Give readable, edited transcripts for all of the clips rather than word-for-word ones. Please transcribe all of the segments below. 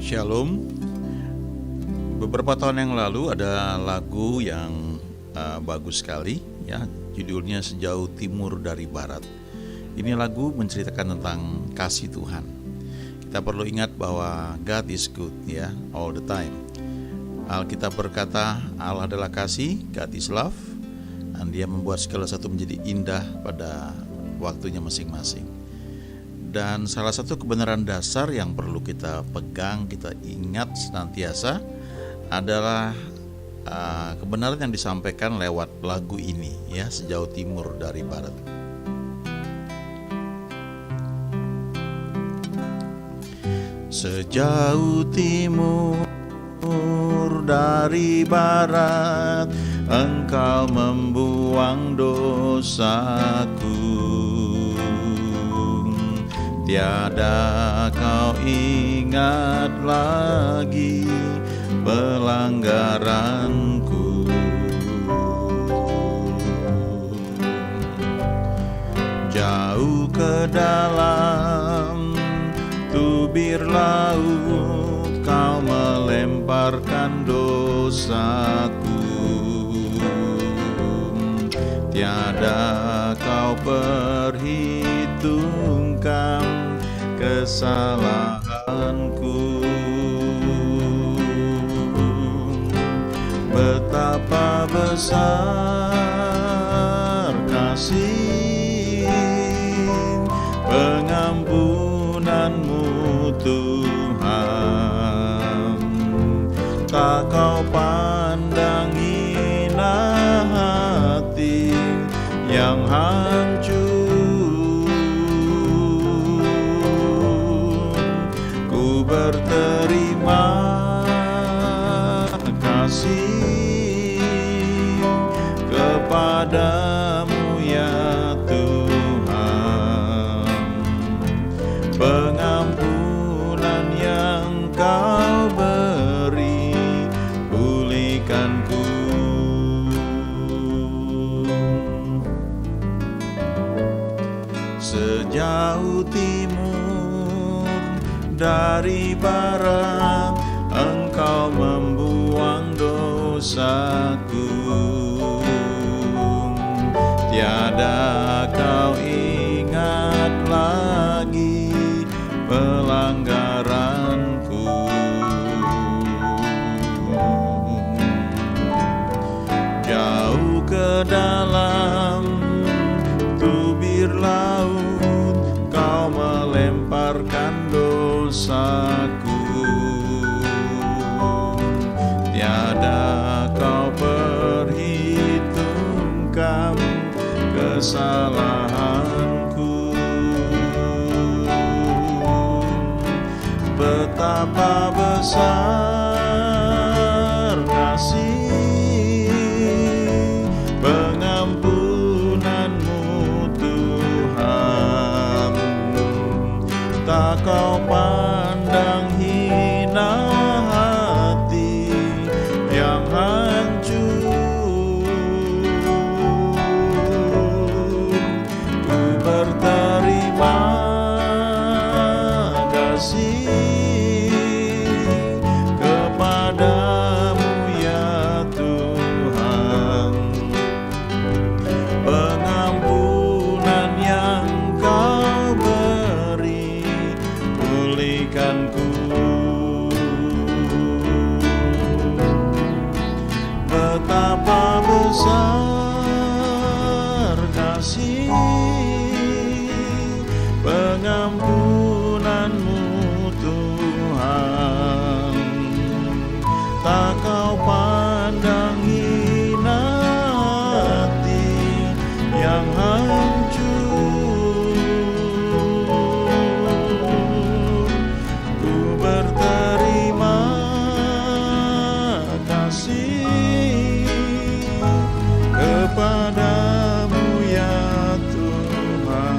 Shalom. Beberapa tahun yang lalu ada lagu yang bagus sekali, ya, judulnya Sejauh Timur dari Barat. Ini lagu menceritakan tentang kasih Tuhan. Kita perlu ingat bahwa God is good, ya, all the time. Alkitab berkata Allah adalah kasih, God is love, dan Dia membuat segala sesuatu menjadi indah pada waktunya masing-masing. Dan salah satu kebenaran dasar yang perlu kita pegang, kita ingat senantiasa adalah kebenaran yang disampaikan lewat lagu ini, ya, Sejauh Timur dari Barat. Sejauh timur dari barat, Engkau membuang dosaku. Tiada kau ingat lagi pelanggaranku. Jauh ke dalam tubir laut, kau melemparkan dosaku. Tiada kau perhitungkan kesalahanku. Betapa besar kasih pengampunanmu, Tuhan. Tak kau pandang hina hati yang hancur. Ku berterima kasih kepadamu, ya Tuhan. Pengampunan yang kau beri, pulihkanku. Sejauh timur dari barat, Engkau membuang dosaku. Tiada kau ingat lagi pelanggaranku. Jauh ke dalam tubir laut, kau melemparkan dosaku. Tiada kau perhitungkan kesalahanku. Betapa besar kasih pengampunanmu, Tuhan. Tak kau pandang hina hati yang hancur. Ku berterima kasih kepadamu, ya Tuhan. Pengampunan yang kau beri, pulihkanku. Betapa besar kasih pengampunanmu, Tuhan. Tak kau pandang hina hati yang hancur. Ku berterima kasih kepadamu, ya Tuhan.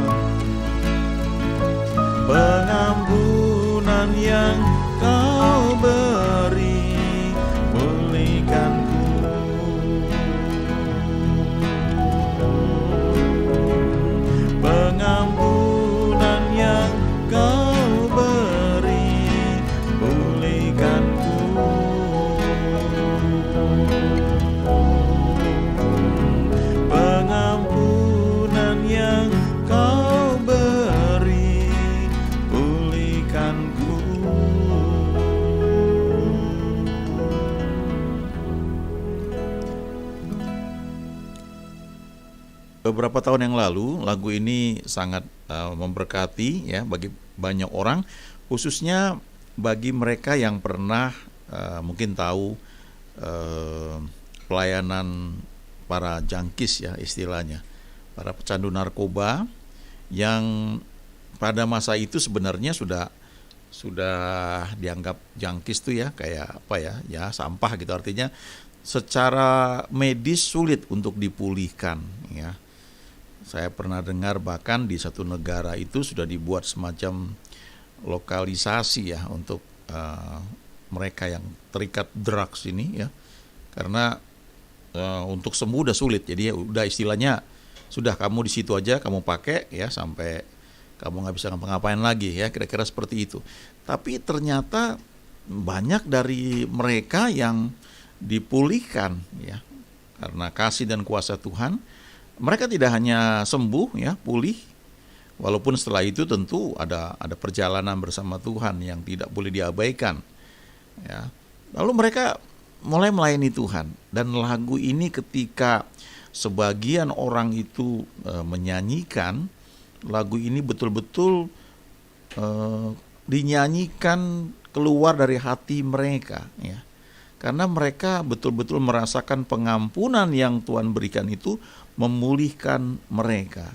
beberapa tahun yang lalu lagu ini sangat memberkati ya bagi banyak orang, khususnya bagi mereka yang pernah mungkin tahu eh, pelayanan para jangkis ya istilahnya, para pecandu narkoba yang pada masa itu sebenarnya sudah dianggap jangkis tuh ya kayak apa ya sampah gitu, artinya secara medis sulit untuk dipulihkan ya. Saya pernah dengar bahkan di satu negara itu sudah dibuat semacam lokalisasi ya untuk mereka yang terikat drugs ini ya, karena untuk sembuh udah sulit, jadi ya udah istilahnya sudah kamu di situ aja kamu pakai ya sampai kamu nggak bisa ngapa-ngapain lagi ya, kira-kira seperti itu. Tapi ternyata banyak dari mereka yang dipulihkan ya karena kasih dan kuasa Tuhan. Mereka tidak hanya sembuh ya, pulih, walaupun setelah itu tentu ada perjalanan bersama Tuhan yang tidak boleh diabaikan ya. Lalu mereka mulai melayani Tuhan, dan lagu ini ketika sebagian orang itu menyanyikan lagu ini betul-betul dinyanyikan keluar dari hati mereka ya. Karena mereka betul-betul merasakan pengampunan yang Tuhan berikan itu memulihkan mereka.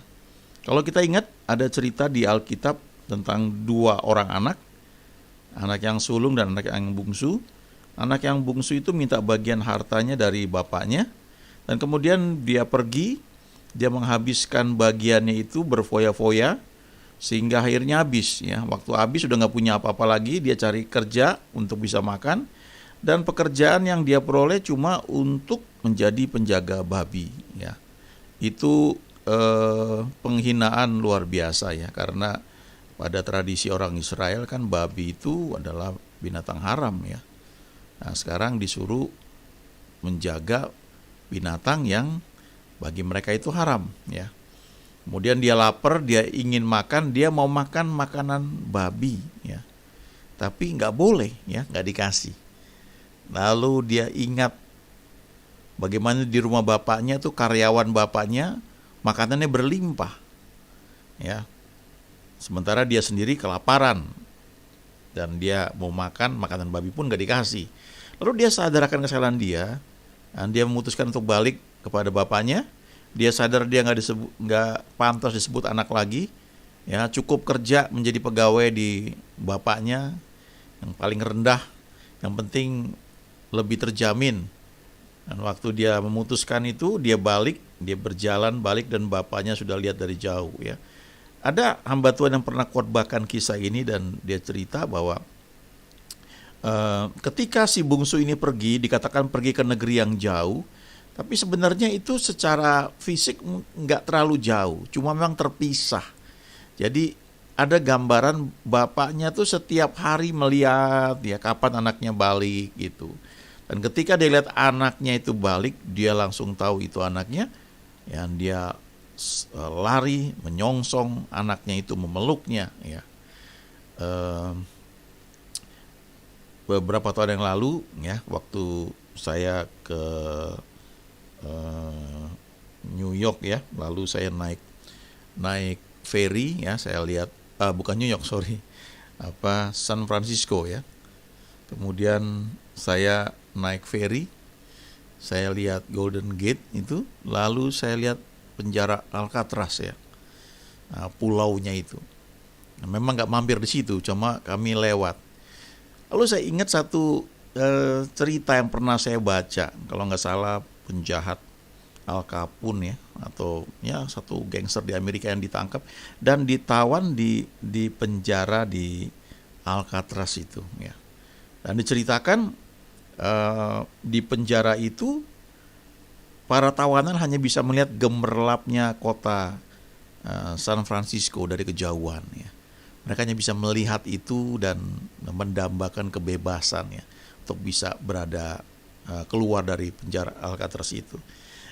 Kalau kita ingat ada cerita di Alkitab tentang dua orang anak yang sulung dan anak yang bungsu. Anak yang bungsu itu minta bagian hartanya dari bapaknya, dan kemudian dia pergi, dia menghabiskan bagiannya itu berfoya-foya sehingga akhirnya habis ya. Waktu habis sudah nggak punya apa-apa lagi, dia cari kerja untuk bisa makan. Dan pekerjaan yang dia peroleh cuma untuk menjadi penjaga babi ya. Itu penghinaan luar biasa ya, karena pada tradisi orang Israel kan babi itu adalah binatang haram ya. Nah, sekarang disuruh menjaga binatang yang bagi mereka itu haram ya. Kemudian dia lapar, dia ingin makan, dia mau makan makanan babi ya. Tapi nggak boleh ya, nggak dikasih. Lalu dia ingat bagaimana di rumah bapaknya tuh karyawan bapaknya makanannya berlimpah ya. Sementara dia sendiri kelaparan dan dia mau makan makanan babi pun gak dikasih. Lalu dia sadar akan kesalahan dia, dan dia memutuskan untuk balik kepada bapaknya. Dia sadar dia nggak pantas disebut anak lagi ya, cukup kerja menjadi pegawai di bapaknya yang paling rendah, yang penting lebih terjamin. Dan waktu dia memutuskan itu, dia balik, dia berjalan balik, dan bapaknya sudah lihat dari jauh ya. Ada hamba Tuhan yang pernah khotbahkan kisah ini, dan dia cerita bahwa ketika si bungsu ini pergi, dikatakan pergi ke negeri yang jauh, tapi sebenarnya itu secara fisik nggak terlalu jauh, cuma memang terpisah. Jadi ada gambaran bapaknya tuh setiap hari melihat ya kapan anaknya balik gitu. Dan ketika dia lihat anaknya itu balik, dia langsung tahu itu anaknya. Yang dia lari, menyongsong anaknya itu, memeluknya. Ya. Beberapa tahun yang lalu, ya, waktu saya ke New York, ya, lalu saya naik ferry, ya, saya lihat, bukan New York, San Francisco, ya. Kemudian saya naik ferry, saya lihat Golden Gate itu, lalu saya lihat penjara Alcatraz ya, pulaunya itu. Nah, memang nggak mampir di situ, cuma kami lewat. Lalu saya ingat satu cerita yang pernah saya baca, kalau nggak salah penjahat Al Capone ya, atau ya satu gangster di Amerika yang ditangkap dan ditawan di penjara di Alcatraz itu ya. Dan diceritakan di penjara itu para tawanan hanya bisa melihat gemerlapnya kota San Francisco dari kejauhan ya. Mereka hanya bisa melihat itu dan mendambakan kebebasan ya, untuk bisa berada keluar dari penjara Alcatraz itu.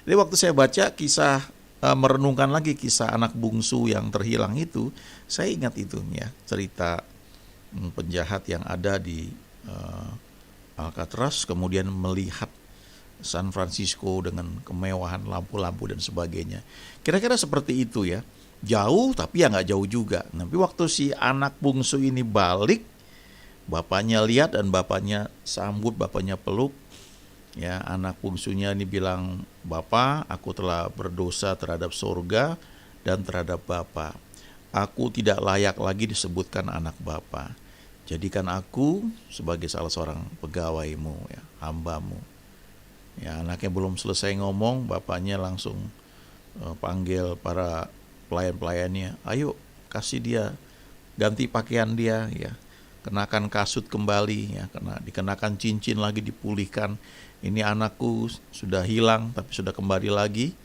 Jadi waktu saya baca kisah, merenungkan lagi kisah anak bungsu yang terhilang itu, saya ingat itu ya, cerita penjahat yang ada di Alcatraz kemudian melihat San Francisco dengan kemewahan lampu-lampu dan sebagainya. Kira-kira seperti itu ya. Jauh tapi ya nggak jauh juga. Tapi waktu si anak bungsu ini balik, bapaknya lihat dan bapaknya sambut, bapaknya peluk. Ya, anak bungsunya ini bilang, "Bapak, aku telah berdosa terhadap surga dan terhadap Bapak. Aku tidak layak lagi disebutkan anak Bapak. Jadikan aku sebagai salah seorang pegawaimu, ya, hambamu." Ya, anaknya belum selesai ngomong, bapaknya langsung panggil para pelayan-pelayannya, "Ayo, kasih dia, ganti pakaian dia, ya. Kenakan kasut kembali, ya, dikenakan cincin lagi, dipulihkan. Ini anakku sudah hilang tapi sudah kembali lagi.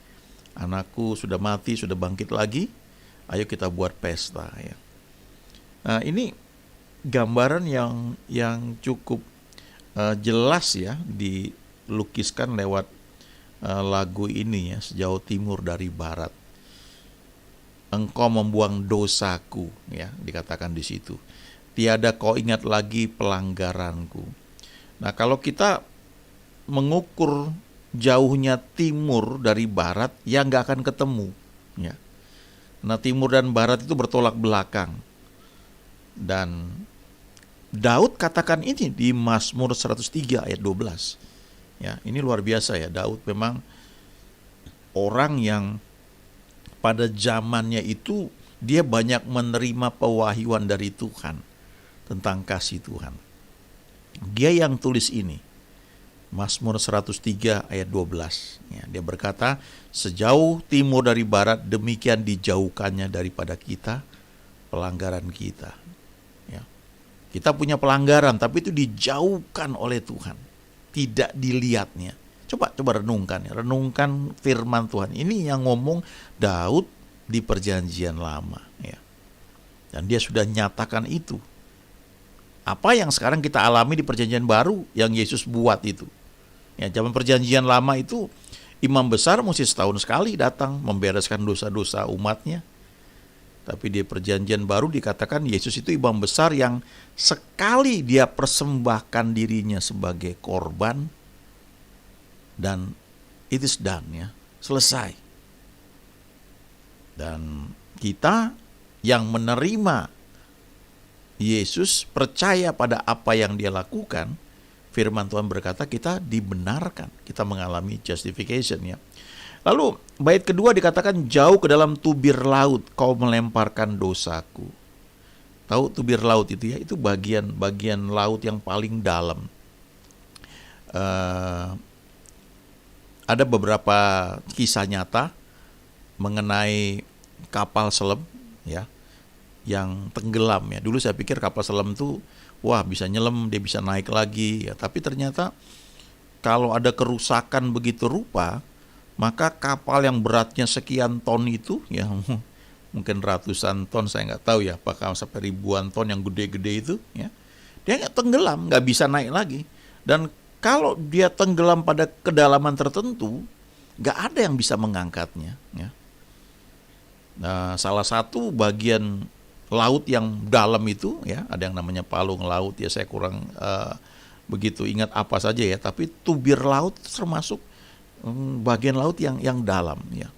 Anakku sudah mati, sudah bangkit lagi. Ayo kita buat pesta, ya." Nah, ini gambaran yang cukup jelas ya dilukiskan lewat lagu ini ya, "Sejauh timur dari barat. Engkau membuang dosaku," ya, dikatakan di situ. "Tiada kau ingat lagi pelanggaranku." Nah, kalau kita mengukur jauhnya timur dari barat, ya nggak akan ketemu, ya. Nah, timur dan barat itu bertolak belakang. Dan Daud katakan ini di Mazmur 103 ayat 12. Ya, ini luar biasa ya. Daud memang orang yang pada zamannya itu dia banyak menerima pewahyuan dari Tuhan tentang kasih Tuhan. Dia yang tulis ini. Mazmur 103 ayat 12. Ya, dia berkata, "Sejauh timur dari barat, demikian dijauhkannya daripada kita pelanggaran kita." Ya. Kita punya pelanggaran, tapi itu dijauhkan oleh Tuhan. Tidak dilihatnya. Coba renungkan ya. Renungkan firman Tuhan. Ini yang ngomong Daud di perjanjian lama. Ya. Dan dia sudah nyatakan itu. Apa yang sekarang kita alami di perjanjian baru yang Yesus buat itu. Ya, zaman perjanjian lama itu imam besar mesti setahun sekali datang membereskan dosa-dosa umatnya. Tapi di perjanjian baru dikatakan Yesus itu imam besar yang sekali dia persembahkan dirinya sebagai korban dan it is done, ya, selesai. Dan kita yang menerima Yesus, percaya pada apa yang dia lakukan, firman Tuhan berkata kita dibenarkan, kita mengalami justification, ya. Lalu bait kedua dikatakan, "Jauh ke dalam tubir laut kau melemparkan dosaku." Tahu tubir laut itu ya, itu bagian laut yang paling dalam. Ada beberapa kisah nyata mengenai kapal selam, ya, yang tenggelam, ya. Dulu saya pikir kapal selam itu wah bisa nyelam, dia bisa naik lagi, ya. Tapi ternyata kalau ada kerusakan begitu rupa, maka kapal yang beratnya sekian ton itu, ya, mungkin ratusan ton, saya nggak tahu ya, apakah sampai ribuan ton yang gede-gede itu, ya, dia nggak tenggelam, nggak bisa naik lagi. Dan kalau dia tenggelam pada kedalaman tertentu, nggak ada yang bisa mengangkatnya, ya. Nah, salah satu bagian laut yang dalam itu, ya, ada yang namanya palung laut, ya, saya kurang begitu ingat apa saja ya, tapi tubir laut termasuk bagian laut yang dalam, ya.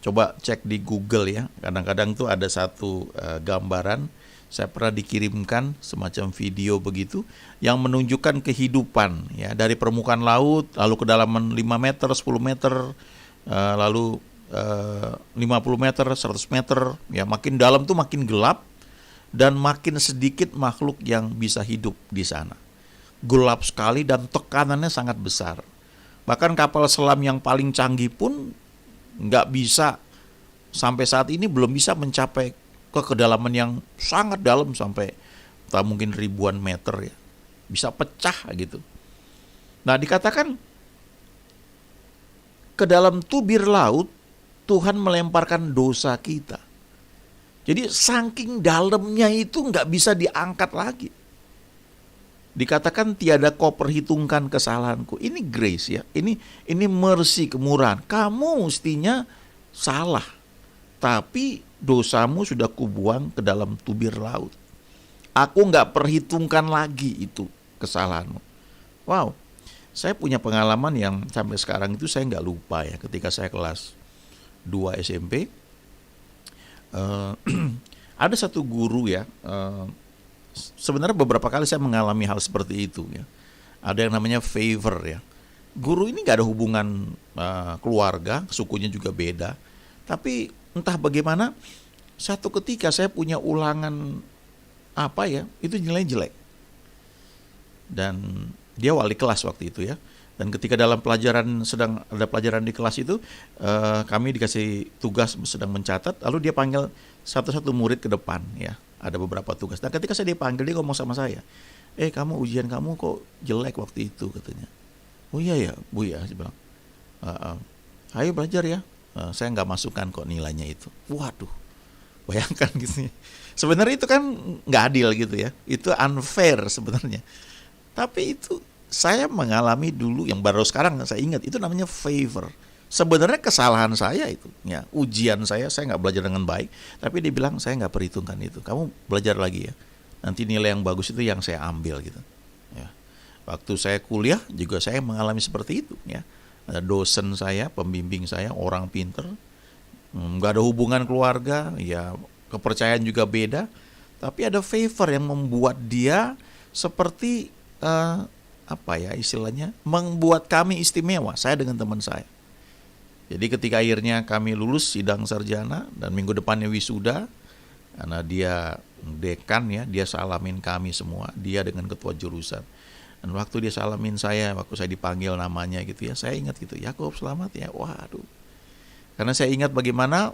Coba cek di Google, ya, kadang-kadang tuh ada satu gambaran, saya pernah dikirimkan semacam video begitu yang menunjukkan kehidupan, ya, dari permukaan laut lalu kedalaman 5 meter, 10 meter, lalu 50 meter, 100 meter, ya, makin dalam tuh makin gelap dan makin sedikit makhluk yang bisa hidup di sana. Gelap sekali dan tekanannya sangat besar. Bahkan kapal selam yang paling canggih pun nggak bisa, sampai saat ini belum bisa mencapai ke kedalaman yang sangat dalam sampai tak mungkin ribuan meter, ya. Bisa pecah gitu. Nah, dikatakan ke dalam tubir laut Tuhan melemparkan dosa kita. Jadi saking dalamnya itu nggak bisa diangkat lagi. Dikatakan tiada kau perhitungkan kesalahanku. Ini grace, ya. Ini mercy, kemurahan. Kamu mestinya salah, tapi dosamu sudah kubuang ke dalam tubir laut. Aku nggak perhitungkan lagi itu kesalahanmu. Wow. Saya punya pengalaman yang sampai sekarang itu saya nggak lupa ya. Ketika saya kelas 2 SMP, eh, ada satu guru ya. Sebenarnya beberapa kali saya mengalami hal seperti itu ya. Ada yang namanya favor ya. Guru ini nggak ada hubungan keluarga, sukunya juga beda. Tapi entah bagaimana, satu ketika saya punya ulangan apa ya, itu nilai jelek. Dan dia wali kelas waktu itu ya. Dan ketika dalam pelajaran, sedang ada pelajaran di kelas itu, kami dikasih tugas sedang mencatat, lalu dia panggil satu-satu murid ke depan ya. Ada beberapa tugas. Dan ketika saya dipanggil, dia ngomong sama saya, kamu ujian kamu kok jelek waktu itu, katanya. Oh iya ya Bu ya, saya bilang. Ayo belajar ya. Saya nggak masukkan kok nilainya itu. Waduh, bayangkan gitu ya. Sebenarnya itu kan nggak adil gitu ya. Itu unfair sebenarnya. Tapi itu saya mengalami dulu yang baru sekarang saya ingat, itu namanya favor. Sebenarnya kesalahan saya itu, ya ujian saya nggak belajar dengan baik. Tapi dia bilang saya nggak perhitungkan itu. Kamu belajar lagi ya. Nanti nilai yang bagus itu yang saya ambil gitu. Ya. Waktu saya kuliah juga saya mengalami seperti itu ya. Ada dosen saya, pembimbing saya, orang pinter, nggak ada hubungan keluarga, ya kepercayaan juga beda. Tapi ada favor yang membuat dia seperti apa ya istilahnya, membuat kami istimewa, saya dengan teman saya. Jadi ketika akhirnya kami lulus sidang sarjana dan minggu depannya wisuda, karena dia dekan ya, dia salamin kami semua, dia dengan ketua jurusan. Dan waktu dia salamin saya, waktu saya dipanggil namanya gitu ya, saya ingat gitu, Yakob selamat ya, waduh. Karena saya ingat bagaimana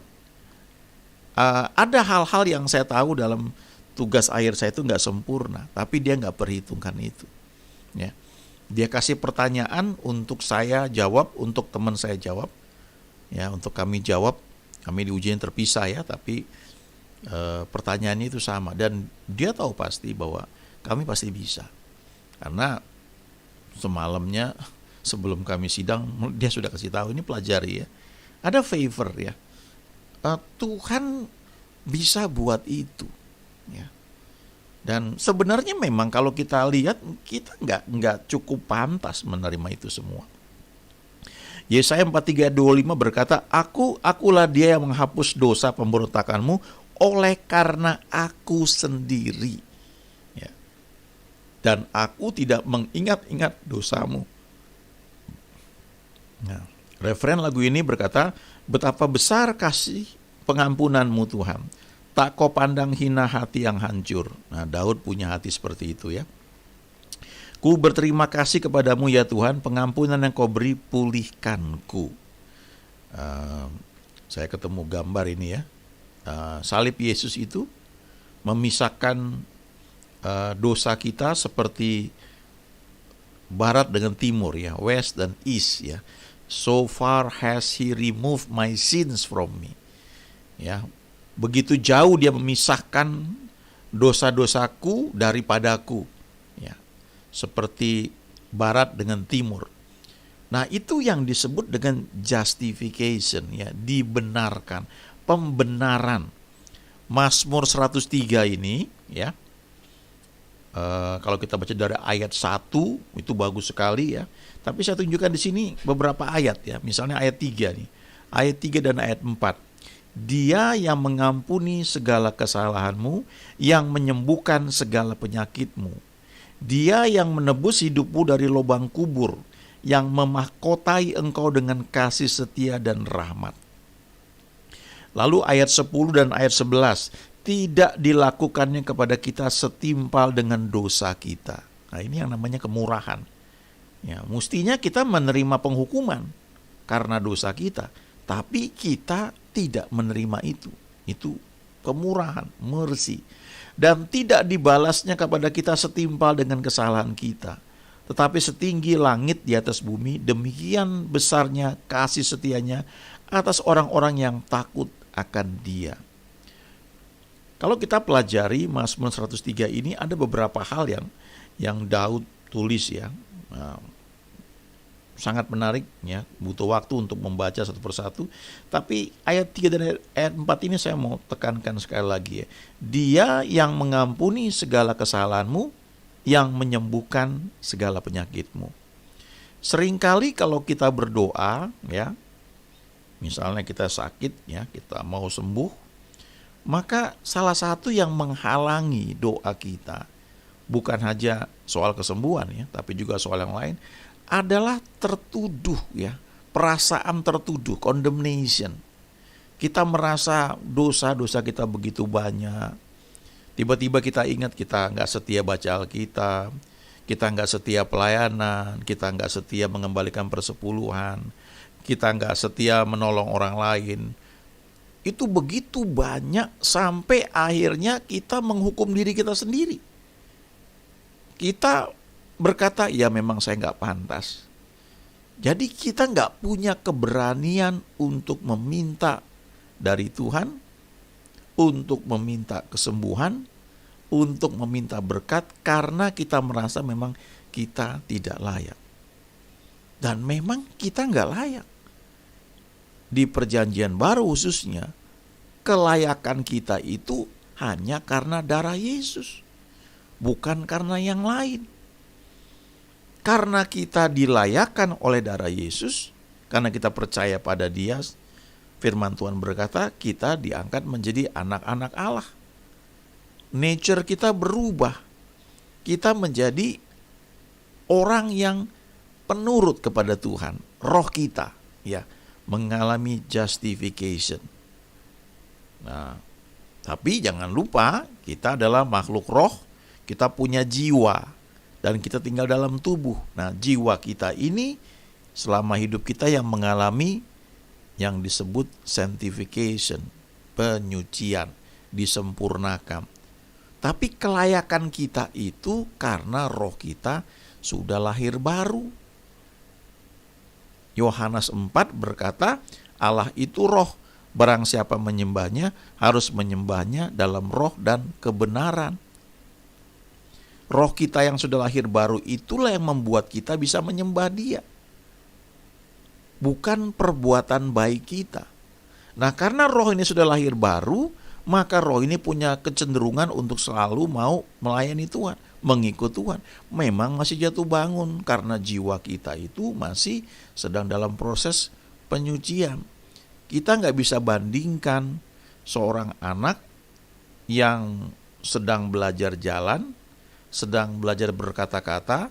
ada hal-hal yang saya tahu dalam tugas akhir saya itu nggak sempurna, tapi dia nggak perhitungkan itu. Ya, dia kasih pertanyaan untuk saya jawab, untuk teman saya jawab, ya untuk kami jawab, kami di ujian terpisah ya, tapi pertanyaannya itu sama dan dia tahu pasti bahwa kami pasti bisa, karena semalamnya sebelum kami sidang dia sudah kasih tahu ini pelajari ya, ada favor ya, Tuhan bisa buat itu, ya. Dan sebenarnya memang kalau kita lihat kita nggak cukup pantas menerima itu semua. Yesaya 43:25 berkata, Akulah dia yang menghapus dosa pemberontakanmu oleh karena aku sendiri. Ya. Dan aku tidak mengingat-ingat dosamu. Nah, referen lagu ini berkata, betapa besar kasih pengampunanmu Tuhan. Tak kau pandang hina hati yang hancur. Nah, Daud punya hati seperti itu ya. Ku berterima kasih kepadamu ya Tuhan, pengampunan yang kau beri pulihkanku. Saya ketemu gambar ini ya. Salib Yesus itu memisahkan dosa kita seperti barat dengan timur ya, west dan east ya. So far has he removed my sins from me. Ya. Begitu jauh dia memisahkan dosa-dosaku daripadaku, ya, seperti barat dengan timur. Nah itu yang disebut dengan justification, ya, dibenarkan, pembenaran. Mazmur 103 ini, ya, kalau kita baca dari ayat 1 itu bagus sekali ya. Tapi saya tunjukkan di sini beberapa ayat ya, misalnya ayat 3 nih, ayat 3 dan ayat 4. Dia yang mengampuni segala kesalahanmu, yang menyembuhkan segala penyakitmu. Dia yang menebus hidupmu dari lubang kubur, yang memahkotai engkau dengan kasih setia dan rahmat. Lalu ayat 10 dan ayat 11, tidak dilakukannya kepada kita setimpal dengan dosa kita. Nah ini yang namanya kemurahan. Ya, mestinya kita menerima penghukuman karena dosa kita, tapi kita tidak menerima itu. Itu kemurahan, mercy. Dan tidak dibalasnya kepada kita setimpal dengan kesalahan kita, tetapi setinggi langit di atas bumi, demikian besarnya kasih setianya atas orang-orang yang takut akan Dia. Kalau kita pelajari Mazmur 103 ini, ada beberapa hal yang Daud tulis ya. Sangat menarik ya, butuh waktu untuk membaca satu persatu. Tapi ayat 3 dan ayat 4 ini saya mau tekankan sekali lagi ya. Dia yang mengampuni segala kesalahanmu, yang menyembuhkan segala penyakitmu. Seringkali kalau kita berdoa, ya, misalnya kita sakit, ya, kita mau sembuh, maka salah satu yang menghalangi doa kita bukan hanya soal kesembuhan, ya, tapi juga soal yang lain adalah tertuduh, ya, perasaan tertuduh, condemnation. Kita merasa dosa-dosa kita begitu banyak. Tiba-tiba kita ingat kita nggak setia baca Alkitab, kita nggak setia pelayanan, kita nggak setia mengembalikan persepuluhan, kita nggak setia menolong orang lain. Itu begitu banyak sampai akhirnya kita menghukum diri kita sendiri. Kita berkata, ya memang saya nggak pantas. Jadi kita nggak punya keberanian untuk meminta dari Tuhan, untuk meminta kesembuhan, untuk meminta berkat, karena kita merasa memang kita tidak layak. Dan memang kita nggak layak. Di perjanjian baru khususnya, kelayakan kita itu hanya karena darah Yesus, bukan karena yang lain. Karena kita dilayakkan oleh darah Yesus, karena kita percaya pada Dia, firman Tuhan berkata kita diangkat menjadi anak-anak Allah. Nature kita berubah. Kita menjadi orang yang penurut kepada Tuhan. Roh kita, ya, mengalami justification. Nah, tapi jangan lupa kita adalah makhluk roh, kita punya jiwa dan kita tinggal dalam tubuh. Nah, jiwa kita ini selama hidup kita yang mengalami yang disebut sanctification, penyucian, disempurnakan. Tapi kelayakan kita itu karena roh kita sudah lahir baru. Yohanes 4 berkata, Allah itu roh, barang siapa menyembahnya harus menyembahnya dalam roh dan kebenaran. Roh kita yang sudah lahir baru itulah yang membuat kita bisa menyembah Dia, bukan perbuatan baik kita. Nah, karena roh ini sudah lahir baru, maka roh ini punya kecenderungan untuk selalu mau melayani Tuhan, mengikut Tuhan. Memang masih jatuh bangun karena jiwa kita itu masih sedang dalam proses penyucian. Kita nggak bisa bandingkan seorang anak yang sedang belajar jalan, sedang belajar berkata-kata,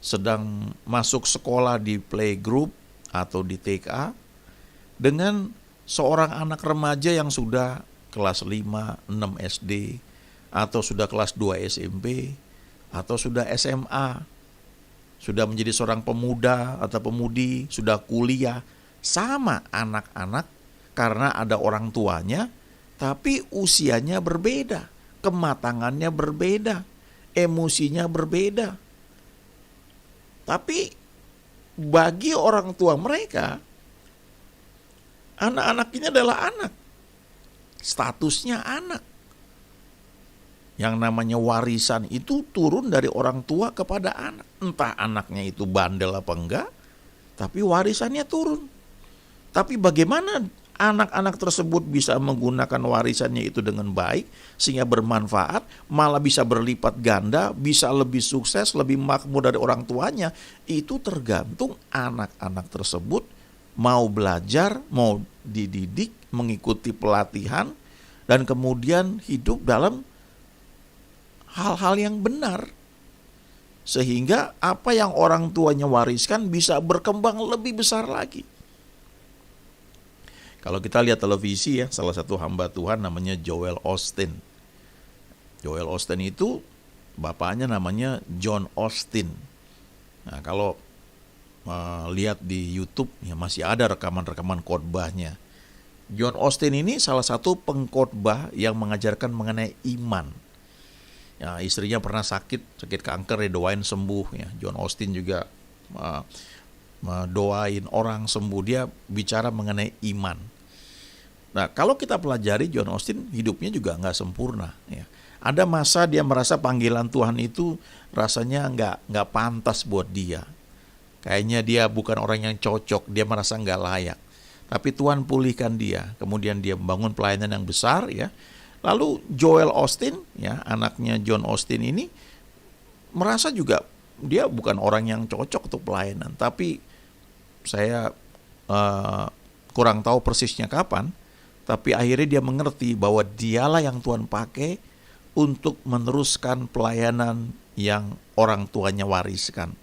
sedang masuk sekolah di playgroup atau di TK, dengan seorang anak remaja yang sudah kelas 5, 6 SD, atau sudah kelas 2 SMP, atau sudah SMA, sudah menjadi seorang pemuda atau pemudi, sudah kuliah. Sama anak-anak karena ada orang tuanya, tapi usianya berbeda, kematangannya berbeda, emosinya berbeda. Tapi bagi orang tua mereka, anak-anak ini adalah anak. Statusnya anak. Yang namanya warisan itu turun dari orang tua kepada anak. Entah anaknya itu bandel apa enggak, tapi warisannya turun. Tapi bagaimana anak-anak tersebut bisa menggunakan warisannya itu dengan baik, sehingga bermanfaat, malah bisa berlipat ganda, bisa lebih sukses, lebih makmur dari orang tuanya, itu tergantung anak-anak tersebut mau belajar, mau dididik, mengikuti pelatihan, dan kemudian hidup dalam hal-hal yang benar. Sehingga apa yang orang tuanya wariskan bisa berkembang lebih besar lagi. Kalau kita lihat televisi, ya, salah satu hamba Tuhan namanya Joel Osteen. Joel Osteen itu bapaknya namanya John Osteen. Nah, kalau lihat di YouTube, ya, masih ada rekaman-rekaman khotbahnya. John Osteen ini salah satu pengkhotbah yang mengajarkan mengenai iman. Ya, istrinya pernah sakit kanker, didoain sembuh. Ya. John Osteen juga doain orang sembuh. Dia bicara mengenai iman. Nah, kalau kita pelajari John Osteen, hidupnya juga nggak sempurna. Ya. Ada masa dia merasa panggilan Tuhan itu rasanya nggak pantas buat dia. Kayaknya dia bukan orang yang cocok, dia merasa nggak layak. Tapi Tuhan pulihkan dia, kemudian dia membangun pelayanan yang besar, ya. Lalu Joel Osteen, ya, anaknya John Osteen ini merasa juga dia bukan orang yang cocok untuk pelayanan. Tapi saya kurang tahu persisnya kapan, tapi akhirnya dia mengerti bahwa dialah yang Tuhan pakai untuk meneruskan pelayanan yang orang tuanya wariskan.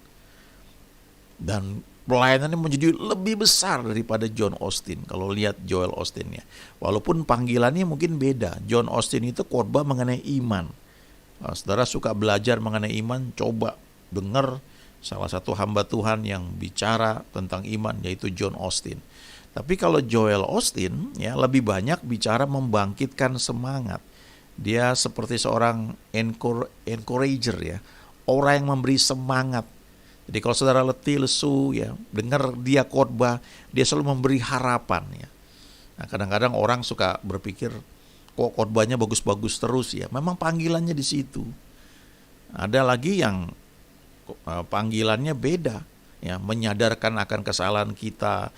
Dan pelayanannya menjadi lebih besar daripada John Osteen. Kalau lihat Joel Osteen ya, walaupun panggilannya mungkin beda. John Osteen itu khotbah mengenai iman. Nah, saudara suka belajar mengenai iman, coba dengar salah satu hamba Tuhan yang bicara tentang iman, yaitu John Osteen. Tapi kalau Joel Osteen ya lebih banyak bicara membangkitkan semangat. Dia seperti seorang encourager ya, orang yang memberi semangat. Jadi kalau saudara letih, lesu ya, dengar dia khotbah, dia selalu memberi harapan ya. Nah, kadang-kadang orang suka berpikir, kok khotbahnya bagus-bagus terus ya. Memang panggilannya di situ. Ada lagi yang panggilannya beda ya, menyadarkan akan kesalahan kita,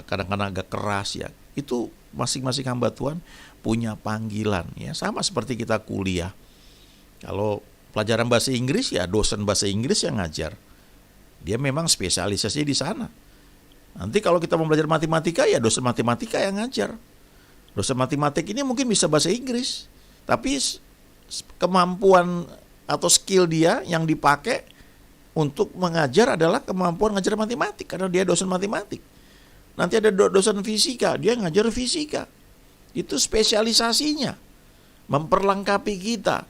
kadang-kadang agak keras ya. Itu masing-masing hamba Tuhan punya panggilan ya, sama seperti kita kuliah. Kalau pelajaran bahasa Inggris ya dosen bahasa Inggris yang ngajar. Dia memang spesialisasinya di sana. Nanti kalau kita mau belajar matematika ya dosen matematika yang ngajar. Dosen matematik ini mungkin bisa bahasa Inggris, tapi kemampuan atau skill dia yang dipakai untuk mengajar adalah kemampuan ngajar matematik, karena dia dosen matematik. Nanti ada dosen fisika, dia ngajar fisika. Itu spesialisasinya, memperlengkapi kita.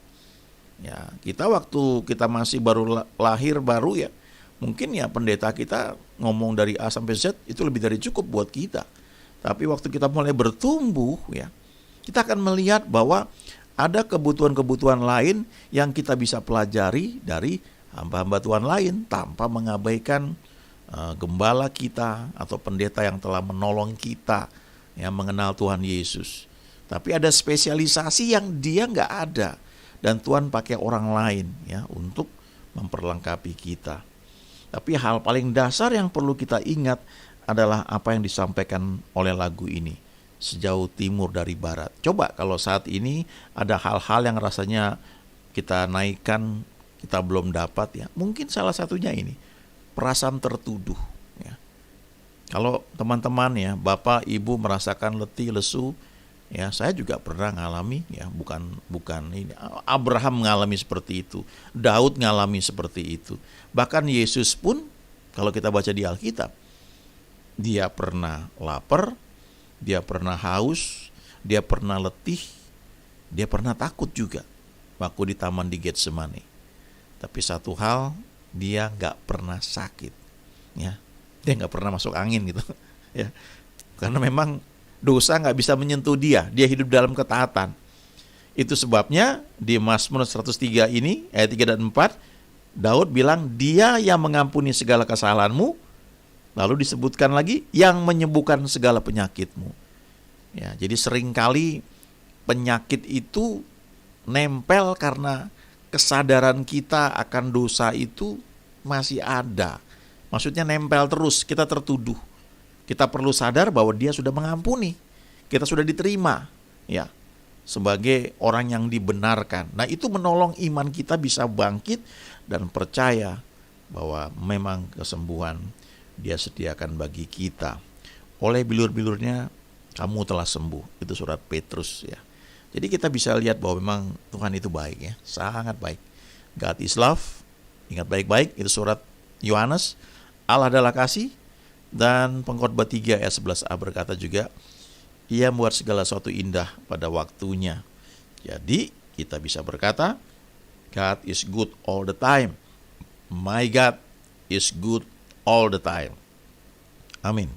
Ya, kita waktu kita masih baru lahir baru ya, mungkin ya pendeta kita ngomong dari A sampai Z itu lebih dari cukup buat kita. Tapi waktu kita mulai bertumbuh ya, kita akan melihat bahwa ada kebutuhan-kebutuhan lain yang kita bisa pelajari dari hamba-hamba Tuhan lain tanpa mengabaikan gembala kita atau pendeta yang telah menolong kita yang mengenal Tuhan Yesus. Tapi ada spesialisasi yang dia nggak ada, dan Tuhan pakai orang lain ya untuk memperlengkapi kita. Tapi hal paling dasar yang perlu kita ingat adalah apa yang disampaikan oleh lagu ini, sejauh timur dari barat. Coba kalau saat ini ada hal-hal yang rasanya kita naikkan, kita belum dapat ya, mungkin salah satunya ini, perasaan tertuduh ya. Kalau teman-teman ya, Bapak Ibu merasakan letih, lesu ya, saya juga pernah ngalami ya, bukan ini. Abraham mengalami seperti itu, Daud ngalami seperti itu. Bahkan Yesus pun kalau kita baca di Alkitab, dia pernah lapar, dia pernah haus, dia pernah letih, dia pernah takut juga waktu di taman di Getsemani. Tapi satu hal, dia nggak pernah sakit ya, dia nggak pernah masuk angin gitu ya, karena memang dosa nggak bisa menyentuh dia hidup dalam ketaatan. Itu sebabnya di Mazmur 103 ini ayat 3 dan 4, Daud bilang, dia yang mengampuni segala kesalahanmu, lalu disebutkan lagi yang menyembuhkan segala penyakitmu ya. Jadi seringkali penyakit itu nempel karena kesadaran kita akan dosa itu masih ada. Maksudnya nempel terus, kita tertuduh. Kita perlu sadar bahwa dia sudah mengampuni, kita sudah diterima ya sebagai orang yang dibenarkan. Nah, itu menolong iman kita bisa bangkit dan percaya bahwa memang kesembuhan dia sediakan bagi kita. Oleh bilur-bilurnya kamu telah sembuh. Itu surat Petrus ya. Jadi kita bisa lihat bahwa memang Tuhan itu baik ya, sangat baik. God is love. Ingat baik-baik, itu surat Yohanes. Allah adalah kasih. Dan Pengkhotbah 3 ayat 11a berkata juga, Ia membuat segala sesuatu indah pada waktunya. Jadi kita bisa berkata, God is good all the time. My God is good all the time. Amin.